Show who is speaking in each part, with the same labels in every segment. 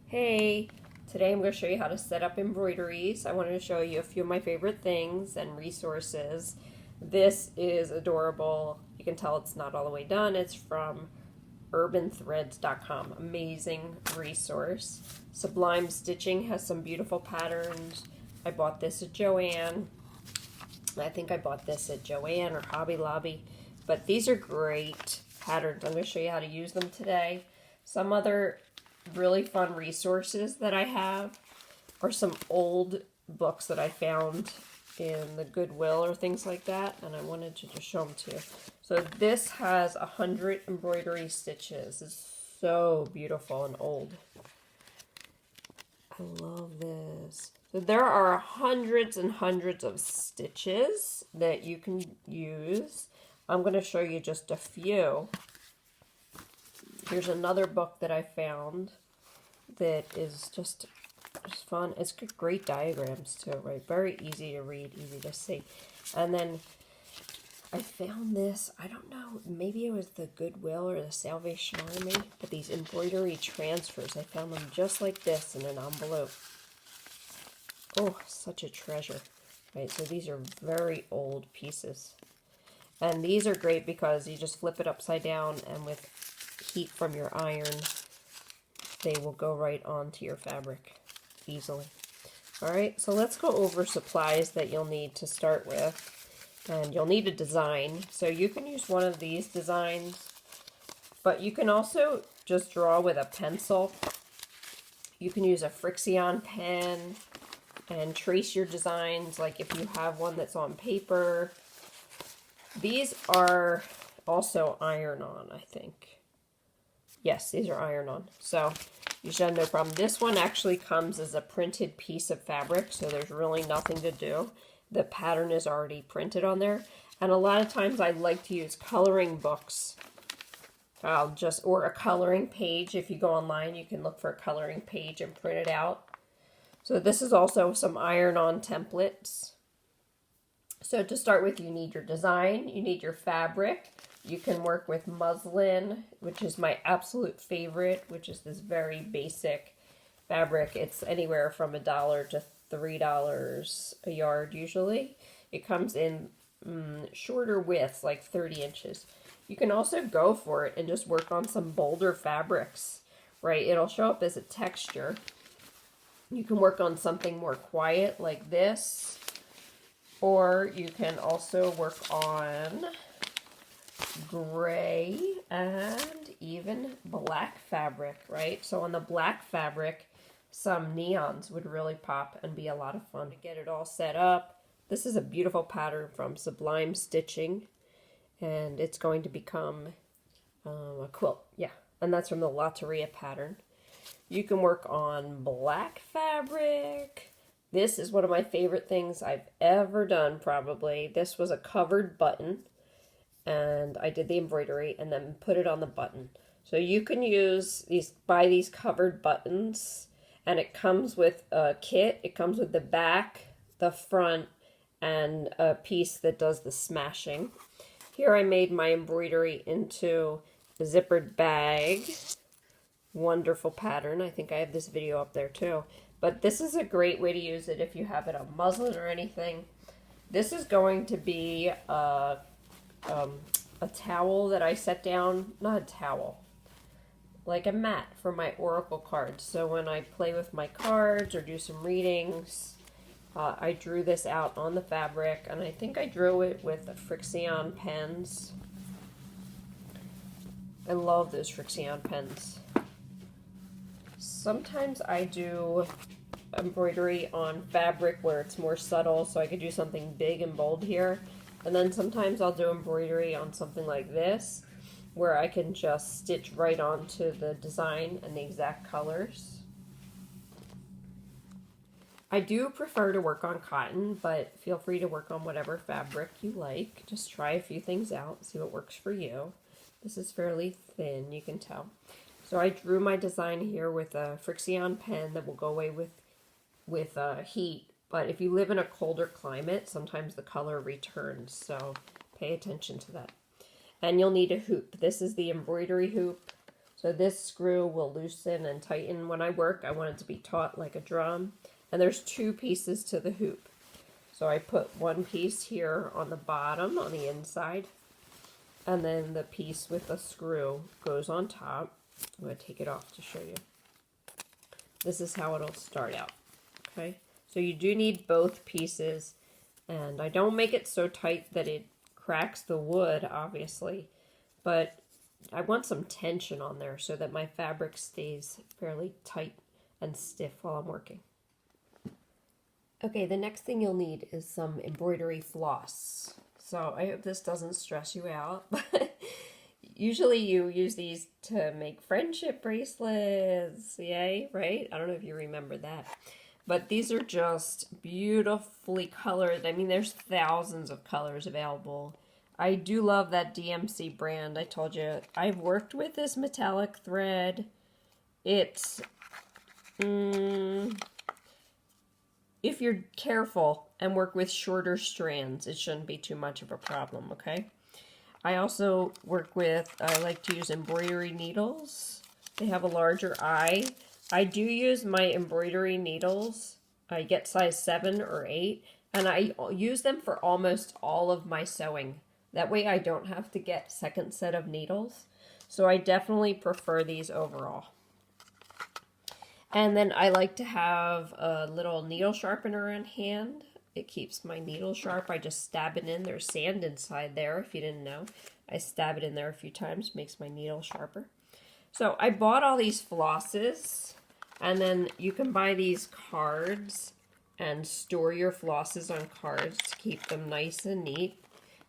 Speaker 1: Hey, today I'm going to show you how to set up embroideries. I wanted to show you a few of my favorite things and resources. This is adorable. You can tell it's not all the way done. It's from urbanthreads.com. Amazing resource. Sublime Stitching has some beautiful patterns. I bought this at Joann. I think I bought this at Joann or Hobby Lobby. But these are great patterns. I'm going to show you how to use them today. Some other really fun resources that I have are some old books that I found in the Goodwill or things like that, and I wanted to just show them to you. So this has 100 embroidery stitches. It's so beautiful and old. I love this. So there are hundreds and hundreds of stitches that you can use. I'm going to show you just a few. Here's another book that I found that is just fun. It's got great diagrams too, right? Very easy to read, easy to see. And then I found this, I don't know, maybe it was the Goodwill or the Salvation Army, but these embroidery transfers, I found them just like this in an envelope. Oh, such a treasure. Right, so these are very old pieces. And these are great because you just flip it upside down, and with heat from your iron, they will go right onto your fabric easily. Alright, so let's go over supplies that you'll need to start with. And you'll need a design. So you can use one of these designs, but you can also just draw with a pencil. You can use a Frixion pen and trace your designs, like if you have one that's on paper. These are also iron-on, I think. Yes, these are iron-on. So you should have no problem. This one actually comes as a printed piece of fabric, so there's really nothing to do. The pattern is already printed on there. And a lot of times I like to use coloring books. Or a coloring page. If you go online, you can look for a coloring page and print it out. So this is also some iron-on templates. So to start with, you need your design, you need your fabric. You can work with muslin, which is my absolute favorite, which is this very basic fabric. It's anywhere from $1 to $3 a yard usually. It comes in shorter widths, like 30 inches. You can also go for it and just work on some bolder fabrics, right? It'll show up as a texture. You can work on something more quiet like this. Or you can also work on gray and even black fabric, right? So on the black fabric, some neons would really pop and be a lot of fun. To get it all set up, this is a beautiful pattern from Sublime Stitching, and it's going to become a quilt. Yeah, and that's from the Lotteria pattern. You can work on black fabric. This is one of my favorite things I've ever done, probably. This was a covered button, and I did the embroidery and then put it on the button. So you can buy these covered buttons, and it comes with a kit. It comes with the back, the front, and a piece that does the smashing. Here I made my embroidery into a zippered bag. Wonderful pattern. I think I have this video up there too. But this is a great way to use it if you have it on muslin or anything. This is going to be a towel that I set down, not a towel, like a mat for my oracle cards. So when I play with my cards or do some readings, I drew this out on the fabric, and I think I drew it with the Frixion pens. I love those Frixion pens. Sometimes I do embroidery on fabric where it's more subtle, so I could do something big and bold here. And then sometimes I'll do embroidery on something like this, where I can just stitch right onto the design and the exact colors. I do prefer to work on cotton, but feel free to work on whatever fabric you like. Just try a few things out, see what works for you. This is fairly thin, you can tell. So I drew my design here with a Frixion pen that will go away with heat. But if you live in a colder climate, sometimes the color returns. So pay attention to that. And you'll need a hoop. This is the embroidery hoop. So this screw will loosen and tighten. When I work, I want it to be taut like a drum. And there's 2 pieces to the hoop. So I put one piece here on the bottom, on the inside, and then the piece with the screw goes on top. I'm going to take it off to show you. This is how it'll start out, okay? So you do need both pieces, and I don't make it so tight that it cracks the wood, obviously, but I want some tension on there so that my fabric stays fairly tight and stiff while I'm working. Okay, the next thing you'll need is some embroidery floss. So I hope this doesn't stress you out, but usually you use these to make friendship bracelets, yay, right? I don't know if you remember that. But these are just beautifully colored. I mean, there's thousands of colors available. I do love that DMC brand. I told you, I've worked with this metallic thread. It's, if you're careful and work with shorter strands, it shouldn't be too much of a problem, okay? I also work with, I like to use embroidery needles. They have a larger eye. I do use my embroidery needles. I get size 7 or 8, and I use them for almost all of my sewing. That way I don't have to get second set of needles. So I definitely prefer these overall. And then I like to have a little needle sharpener in hand. It keeps my needle sharp. I just stab it in. There's sand inside there, if you didn't know. I stab it in there a few times, makes my needle sharper. So I bought all these flosses, and then you can buy these cards and store your flosses on cards to keep them nice and neat.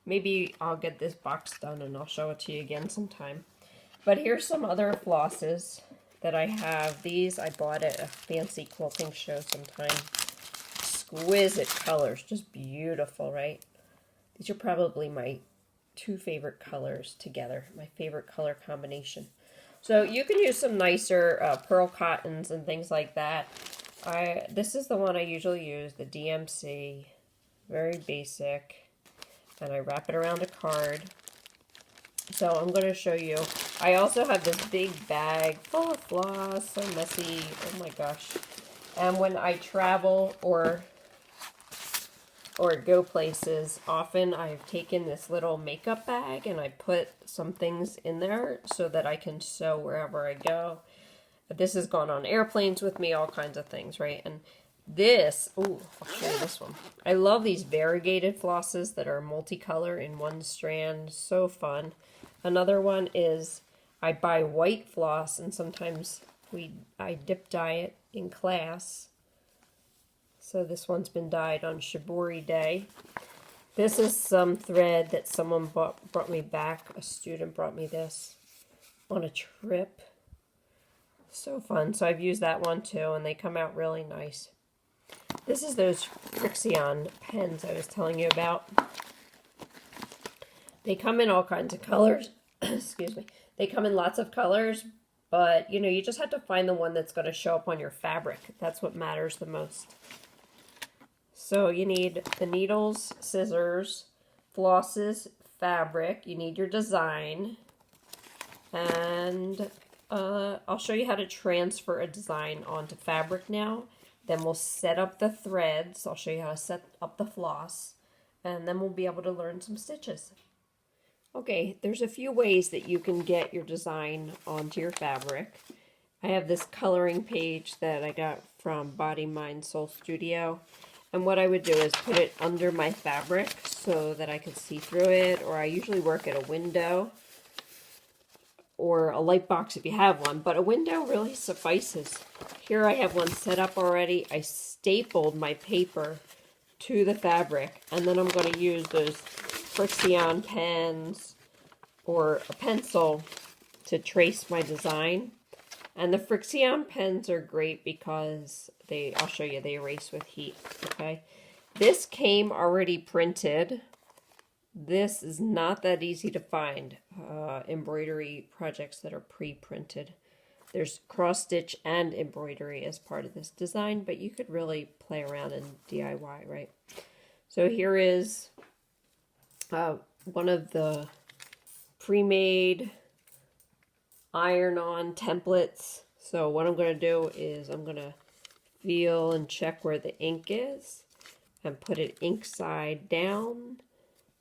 Speaker 1: Maybe I'll get this box done and I'll show it to you again sometime. But here's some other flosses that I have. These I bought at a fancy quilting show sometime. Exquisite colors, just beautiful, right? These are probably my 2 favorite colors together, my favorite color combination. So you can use some nicer pearl cottons and things like that. This is the one I usually use, the DMC, very basic, and I wrap it around a card. So I'm going to show you. I also have this big bag full of floss, so messy, oh my gosh. And when I travel or go places, often I've taken this little makeup bag and I put some things in there so that I can sew wherever I go. This has gone on airplanes with me, all kinds of things, right? And this, ooh, I'll show you this one. I love these variegated flosses that are multicolor in one strand, so fun. Another one is I buy white floss, and sometimes I dip dye it in class. So this one's been dyed on Shibori Day. This is some thread that someone brought me back. A student brought me this on a trip. So fun. So I've used that one too, and they come out really nice. This is those Frixion pens I was telling you about. They come in all kinds of colors. Excuse me. They come in lots of colors, but you know, you just have to find the one that's going to show up on your fabric. That's what matters the most. So you need the needles, scissors, flosses, fabric. You need your design. And I'll show you how to transfer a design onto fabric now. Then we'll set up the threads. I'll show you how to set up the floss. And then we'll be able to learn some stitches. Okay, there's a few ways that you can get your design onto your fabric. I have this coloring page that I got from Body Mind Soul Studio. And what I would do is put it under my fabric so that I could see through it, or I usually work at a window or a light box if you have one, but a window really suffices. Here I have one set up already. I stapled my paper to the fabric, and then I'm going to use those Frixion pens or a pencil to trace my design. And the Frixion pens are great because I'll show you, they erase with heat, okay? This came already printed. This is not that easy to find, embroidery projects that are pre-printed. There's cross-stitch and embroidery as part of this design, but you could really play around in DIY, right? So here is one of the pre-made iron-on templates. So what I'm going to do is I'm going to feel and check where the ink is and put it ink side down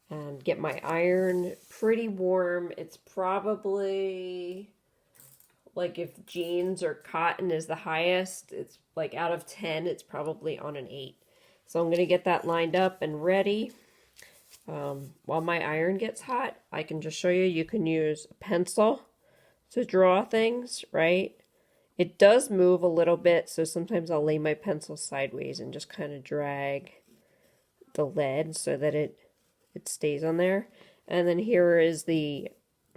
Speaker 1: and get my iron pretty warm. It's probably, like, if jeans or cotton is the highest, it's like out of 10, it's probably on an 8. So I'm going to get that lined up and ready. While my iron gets hot, I can just show you, you can use a pencil to draw things, right? It does move a little bit, so sometimes I'll lay my pencil sideways and just kind of drag the lead so that it stays on there. And then here is the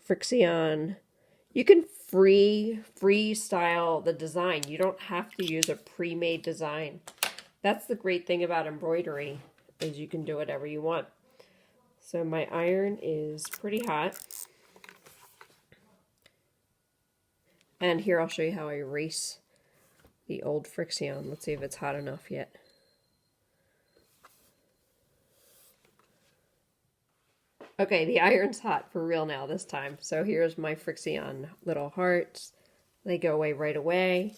Speaker 1: Frixion. You can freestyle the design. You don't have to use a pre-made design. That's the great thing about embroidery, is you can do whatever you want. So my iron is pretty hot. And here I'll show you how I erase the old Frixion. Let's see if it's hot enough yet. Okay, the iron's hot for real now this time. So here's my Frixion little hearts. They go away right away.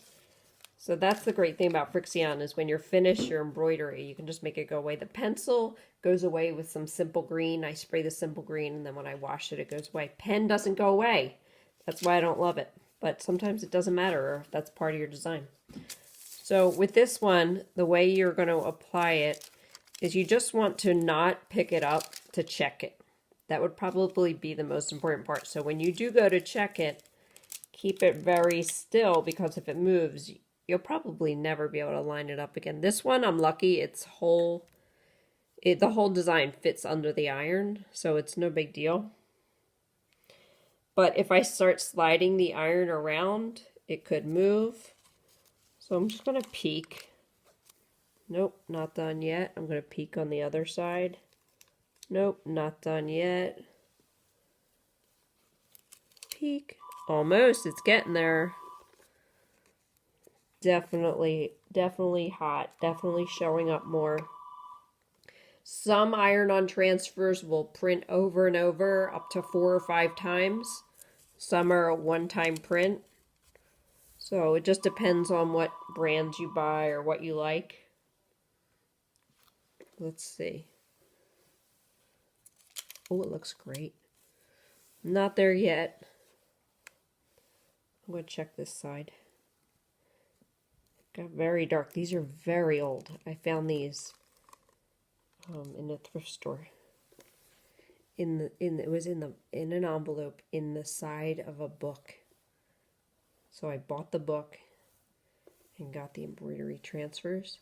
Speaker 1: So that's the great thing about Frixion, is when you're finished your embroidery, you can just make it go away. The pencil goes away with some simple green. I spray the simple green, and then when I wash it, it goes away. Pen doesn't go away. That's why I don't love it. But sometimes it doesn't matter if that's part of your design. So with this one, the way you're going to apply it is you just want to not pick it up to check it. That would probably be the most important part. So when you do go to check it, keep it very still, because if it moves, you'll probably never be able to line it up again. This one, I'm lucky, the whole design fits under the iron, so it's no big deal. But if I start sliding the iron around, it could move. So I'm just going to peek. Nope, not done yet. I'm going to peek on the other side. Nope, not done yet. Peek. Almost, it's getting there. Definitely hot. Definitely showing up more. Some iron-on transfers will print over and over up to 4 or 5 times. Some are a one-time print. So it just depends on what brands you buy or what you like. Let's see. Oh, it looks great. Not there yet. I'm going to check this side. Got very dark. These are very old. I found these in a thrift store. It was in an envelope in the side of a book. So I bought the book and got the embroidery transfers.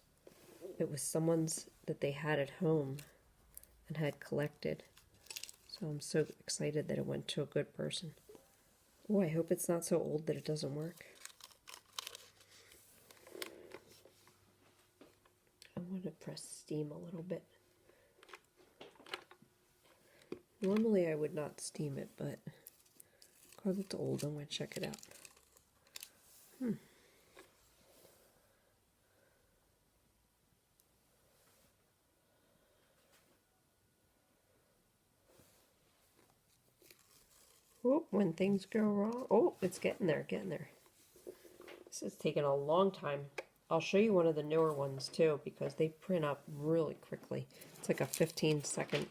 Speaker 1: It was someone's that they had at home and had collected. So I'm so excited that it went to a good person. Oh, I hope it's not so old that it doesn't work. I want to press steam a little bit. Normally I would not steam it, but because it's old, I'm going to check it out. Oh, when things go wrong. Oh, it's getting there, getting there. This is taking a long time. I'll show you one of the newer ones too, because they print up really quickly. It's like a 15-second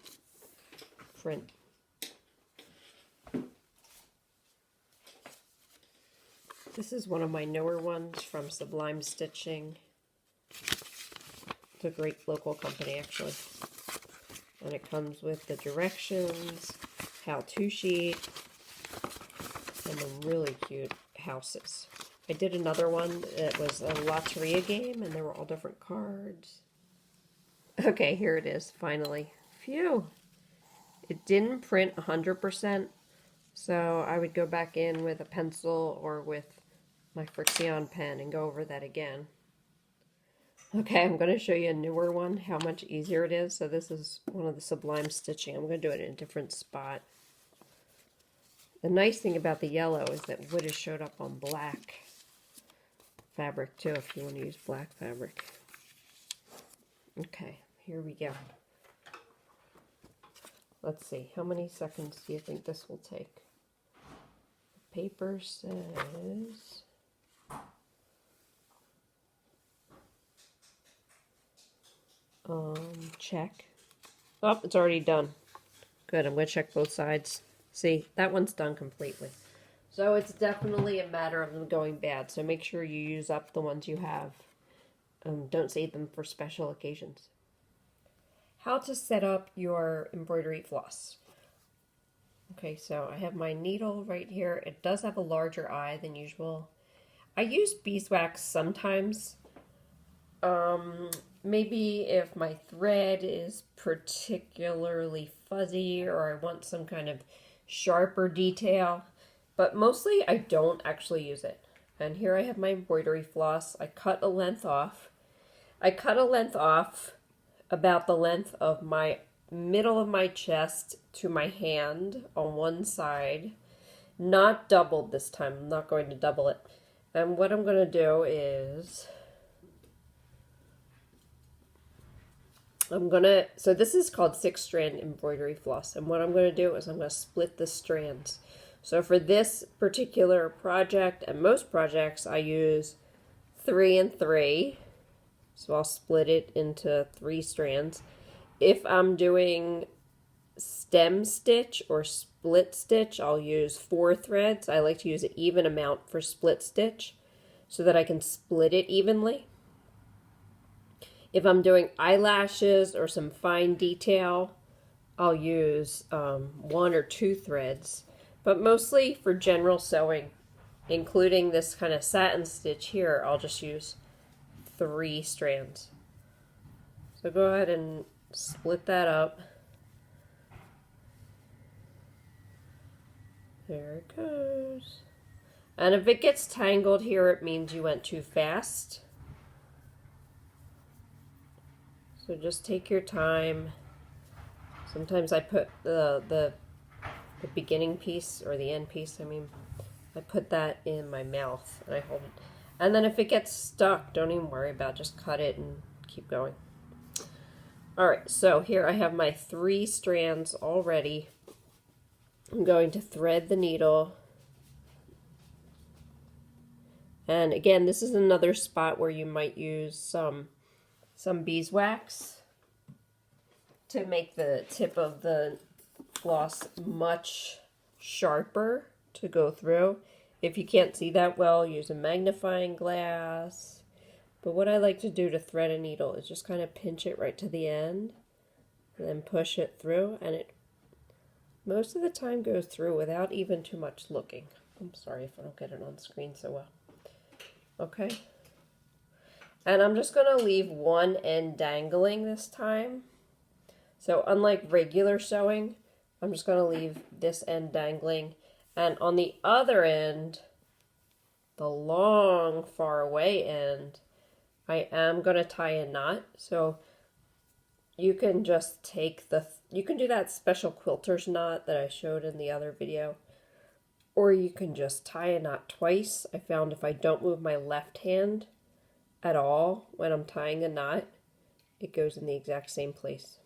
Speaker 1: print. This is one of my newer ones from Sublime Stitching. It's a great local company, actually. And it comes with the directions, how-to sheet, and the really cute houses. I did another one that was a Lotteria game, and there were all different cards. Okay, here it is, finally. Phew! It didn't print 100%, so I would go back in with a pencil or with my Frixion pen and go over that again. Okay, I'm going to show you a newer one, how much easier it is. So this is one of the Sublime Stitching. I'm going to do it in a different spot. The nice thing about the yellow is that wood has showed up on black fabric too, if you want to use black fabric. Okay, here we go. Let's see, how many seconds do you think this will take? paper says check. Oh, it's already done. Good, I'm going to check both sides. See, that one's done completely. So it's definitely a matter of them going bad. So make sure you use up the ones you have. Don't save them for special occasions. How to set up your embroidery floss. Okay, so I have my needle right here. It does have a larger eye than usual. I use beeswax sometimes. Maybe if my thread is particularly fuzzy or I want some kind of sharper detail. But mostly I don't actually use it. And here I have my embroidery floss. I cut a length off. I cut a length off about the length of my middle of my chest to my hand on one side. Not doubled this time. I'm not going to double it. And what I'm going to do is so this is called 6-strand embroidery floss. And what I'm going to do is I'm going to split the strands. So for this particular project and most projects, I use 3 and 3. So I'll split it into 3 strands. If I'm doing stem stitch or split stitch, I'll use 4 threads. I like to use an even amount for split stitch so that I can split it evenly. If I'm doing eyelashes or some fine detail, I'll use 1 or 2 threads. But mostly for general sewing, including this kind of satin stitch here, I'll just use 3 strands. So go ahead and split that up. There it goes. And if it gets tangled here, it means you went too fast. So just take your time. Sometimes I put the beginning piece, or the end piece, I put that in my mouth and I hold it. And then if it gets stuck, don't even worry about it. Just cut it and keep going. Alright, so here I have my 3 strands all ready. I'm going to thread the needle. And again, this is another spot where you might use some beeswax to make the tip of the floss much sharper to go through. If you can't see that well, use a magnifying glass. But what I like to do to thread a needle is just kind of pinch it right to the end and then push it through, and it most of the time goes through without even too much looking. I'm sorry if I don't get it on screen so well. Okay. And I'm just going to leave one end dangling this time. So unlike regular sewing, I'm just going to leave this end dangling. And on the other end, the long, far away end, I am going to tie a knot. So you can just take you can do that special quilter's knot that I showed in the other video. Or you can just tie a knot twice. I found if I don't move my left hand at all when I'm tying a knot, it goes in the exact same place.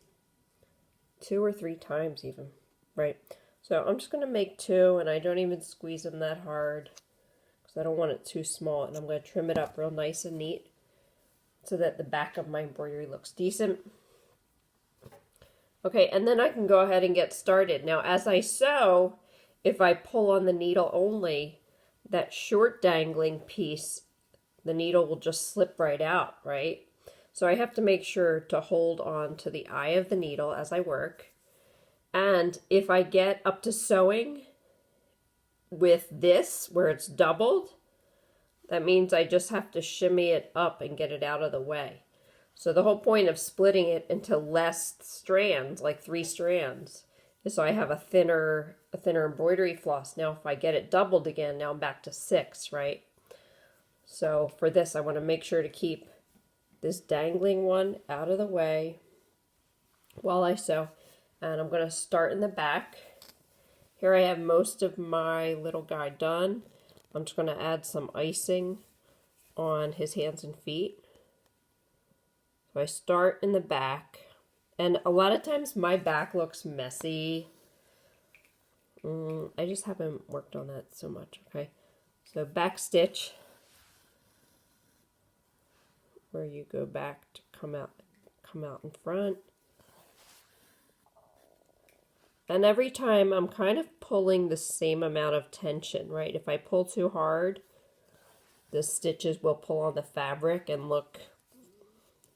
Speaker 1: 2 or 3 times even, right? So I'm just going to make 2, and I don't even squeeze them that hard because I don't want it too small, and I'm going to trim it up real nice and neat so that the back of my embroidery looks decent. Okay, and then I can go ahead and get started. Now as I sew, if I pull on the needle only, that short dangling piece, the needle will just slip right out, right? So I have to make sure to hold on to the eye of the needle as I work. And if I get up to sewing with this, where it's doubled, that means I just have to shimmy it up and get it out of the way. So the whole point of splitting it into less strands, like 3 strands, is so I have a thinner embroidery floss. Now if I get it doubled again, now I'm back to 6, right? So for this, I want to make sure to keep this dangling one out of the way while I sew. And I'm going to start in the back. Here I have most of my little guy done. I'm just going to add some icing on his hands and feet. So I start in the back. And a lot of times my back looks messy. I just haven't worked on that so much. Okay, so back stitch, where you go back to come out in front. And every time I'm kind of pulling the same amount of tension, right? If I pull too hard, the stitches will pull on the fabric and look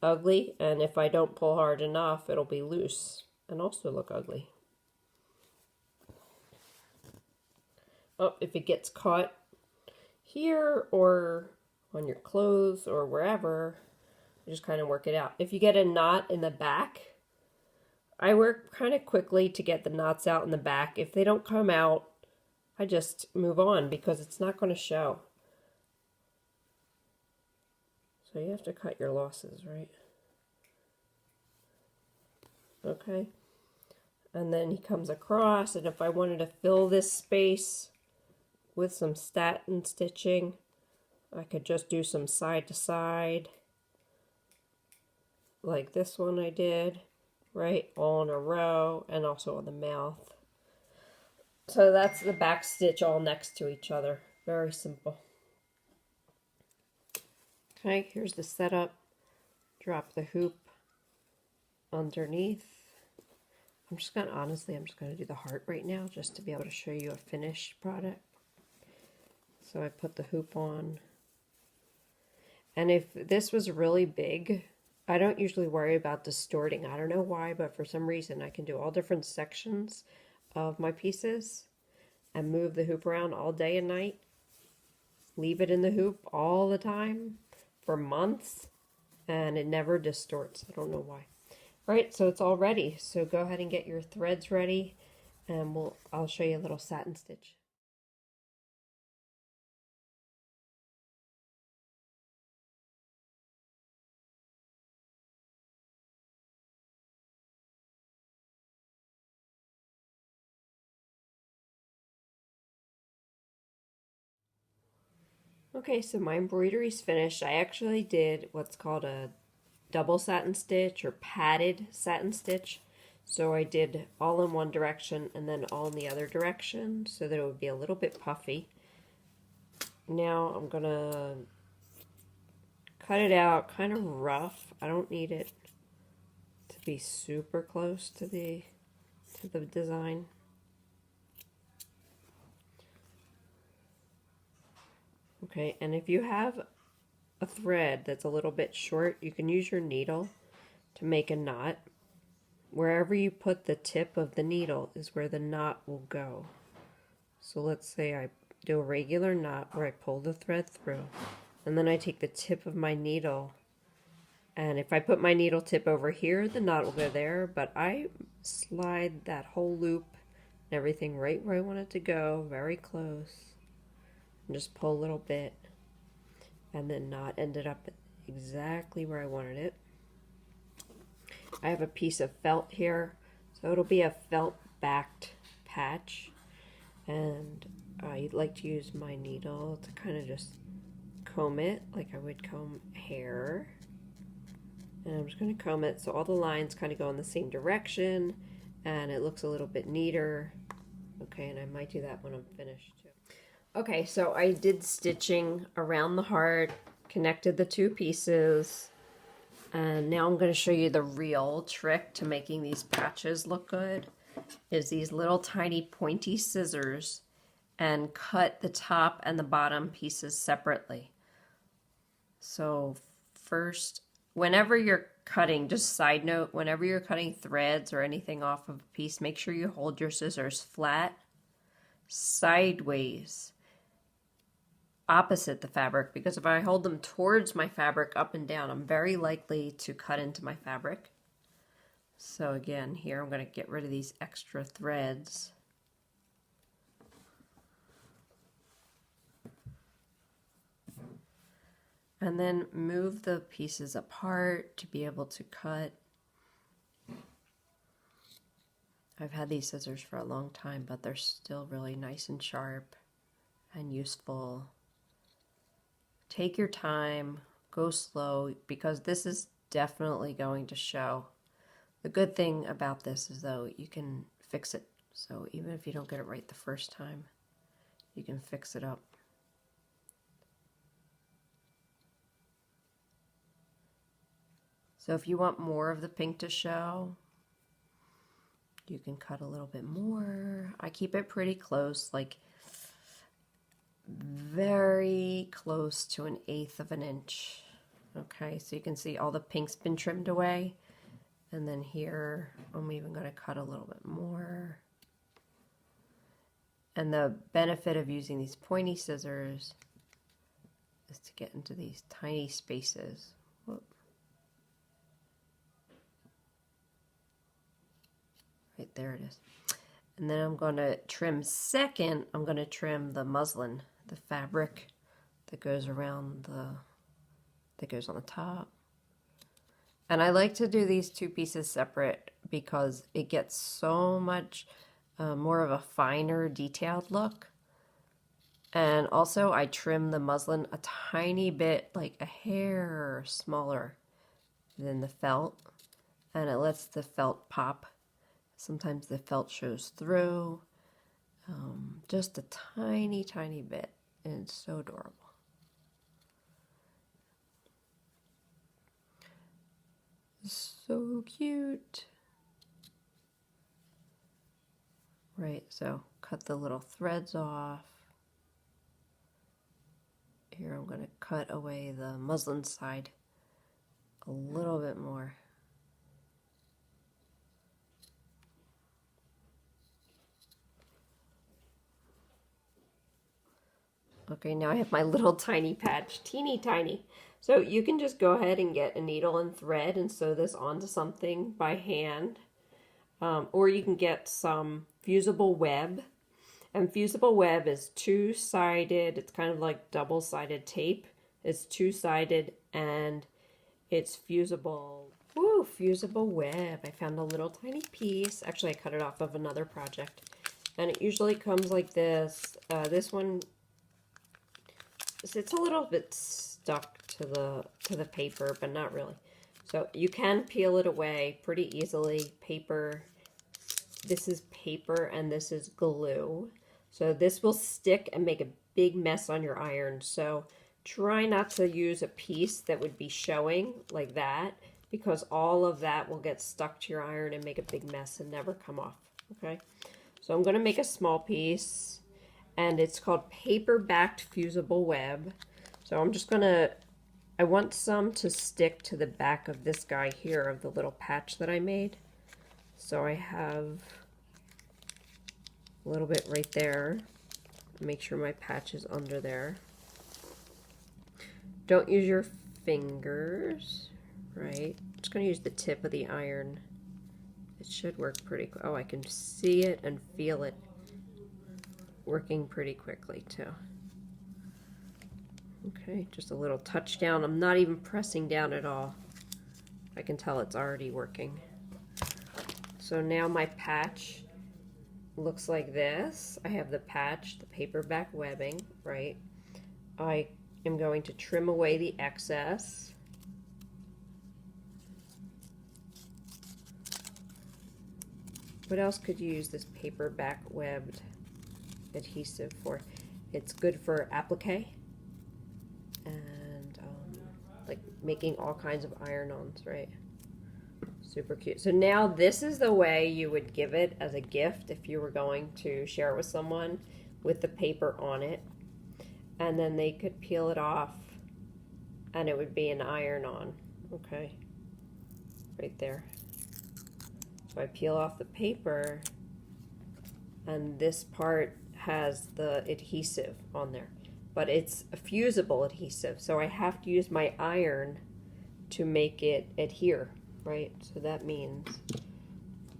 Speaker 1: ugly. And if I don't pull hard enough, it'll be loose and also look ugly. Oh, if it gets caught here or on your clothes or wherever, you just kind of work it out. If you get a knot in the back, I work kind of quickly to get the knots out in the back. If they don't come out, I just move on because it's not going to show. So you have to cut your losses, right? Okay. And then he comes across, and if I wanted to fill this space with some satin stitching, I could just do some side to side, like this one I did, right, all in a row, and also on the mouth. So that's the back stitch all next to each other. Very simple. Okay, here's the setup. Drop the hoop underneath. I'm just going to do the heart right now just to be able to show you a finished product. So I put the hoop on. And if this was really big, I don't usually worry about distorting. I don't know why, but for some reason I can do all different sections of my pieces and move the hoop around all day and night. Leave it in the hoop all the time for months, and it never distorts. I don't know why. All right, so it's all ready. So go ahead and get your threads ready, and I'll show you a little satin stitch. Okay, so my embroidery's finished. I actually did what's called a double satin stitch or padded satin stitch. So I did all in one direction and then all in the other direction so that it would be a little bit puffy. Now I'm gonna cut it out kind of rough. I don't need it to be super close to the design. Okay, and if you have a thread that's a little bit short, you can use your needle to make a knot. Wherever you put the tip of the needle is where the knot will go. So let's say I do a regular knot where I pull the thread through, and then I take the tip of my needle, and if I put my needle tip over here, the knot will go there, but I slide that whole loop and everything right where I want it to go, very close, and just pull a little bit, and the knot ended up exactly where I wanted it. I have a piece of felt here, so it'll be a felt backed patch, and I like to use my needle to kind of just comb it like I would comb hair. And I'm just going to comb it so all the lines kind of go in the same direction and it looks a little bit neater. Okay, and I might do that when I'm finished too. Okay, so I did stitching around the heart, connected the two pieces, and now I'm going to show you the real trick to making these patches look good. Is these little tiny pointy scissors and cut the top and the bottom pieces separately. So first, whenever you're cutting, just side note, whenever you're cutting threads or anything off of a piece, make sure you hold your scissors flat, sideways, opposite the fabric, because if I hold them towards my fabric up and down, I'm very likely to cut into my fabric. So again, here I'm going to get rid of these extra threads. And then move the pieces apart to be able to cut. I've had these scissors for a long time, but they're still really nice and sharp and useful. Take your time, go slow, because this is definitely going to show. The good thing about this is, though, you can fix it So even if you don't get it right the first time, you can fix it up. So if you want more of the pink to show, you can cut a little bit more. I keep it pretty close, like very close to 1/8 of an inch. Okay, so you can see all the pink's been trimmed away. And then here, I'm even going to cut a little bit more. And the benefit of using these pointy scissors is to get into these tiny spaces. Whoop. Right there it is. And then I'm going to trim second, I'm going to trim the muslin, the fabric that goes around that goes on the top. And I like to do these two pieces separate because it gets so much more of a finer, detailed look. And also I trim the muslin a tiny bit, like a hair smaller than the felt. And it lets the felt pop. Sometimes the felt shows through. Just a tiny, tiny bit. And it's so adorable. So cute. Right, so cut the little threads off. Here I'm going to cut away the muslin side a little bit more. Okay, now I have my little tiny patch, teeny tiny. So you can just go ahead and get a needle and thread and sew this onto something by hand. Or you can get some fusible web. And fusible web is two-sided. It's kind of like double-sided tape. It's two-sided and it's fusible. Woo, fusible web. I found a little tiny piece. Actually, I cut it off of another project. And it usually comes like this. This one, it's a little bit stuck to the paper, but not really. So you can peel it away pretty easily. Paper. This is paper and this is glue. So this will stick and make a big mess on your iron. So try not to use a piece that would be showing like that, because all of that will get stuck to your iron and make a big mess and never come off. Okay, so I'm going to make a small piece, and it's called paper backed fusible web. So I'm just going to, I want some to stick to the back of this guy here, of the little patch that I made. So I have a little bit right there. Make sure my patch is under there. Don't use your fingers, right? I'm just going to use the tip of the iron. It should work pretty quick. Oh, I can see it and feel it working pretty quickly too. Okay, just a little touch down. I'm not even pressing down at all. I can tell it's already working. So now my patch looks like this. I have the patch, the paperback webbing, right? I am going to trim away the excess. What else could you use this paperback webbed adhesive for? It's good for applique and like making all kinds of iron-ons, right? Super cute. So now this is the way you would give it as a gift if you were going to share it with someone, with the paper on it. And then they could peel it off and it would be an iron-on. Okay, right there. So I peel off the paper and this part has the adhesive on there, but it's a fusible adhesive, so I have to use my iron to make it adhere, right? So that means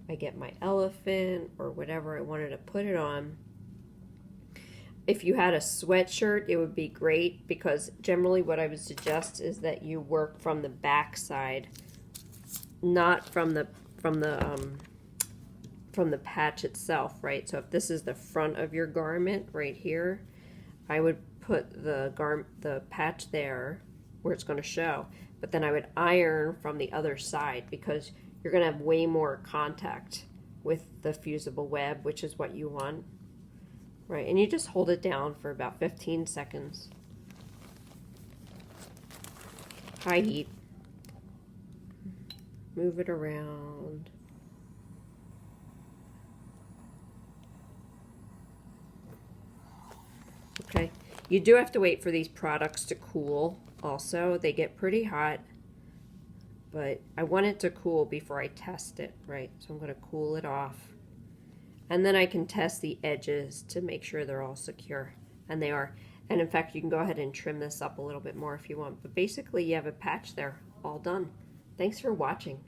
Speaker 1: I get my elephant or whatever I wanted to put it on. If you had a sweatshirt, it would be great, because generally what I would suggest is that you work from the back side, not from the patch itself, right? So if this is the front of your garment right here, I would put the patch there where it's going to show, but then I would iron from the other side, because you're going to have way more contact with the fusible web, which is what you want. Right, and you just hold it down for about 15 seconds. High heat. Move it around. Okay, you do have to wait for these products to cool also. They get pretty hot, but I want it to cool before I test it, right? So I'm going to cool it off. And then I can test the edges to make sure they're all secure. And they are. And in fact, you can go ahead and trim this up a little bit more if you want. But basically, you have a patch there, all done. Thanks for watching.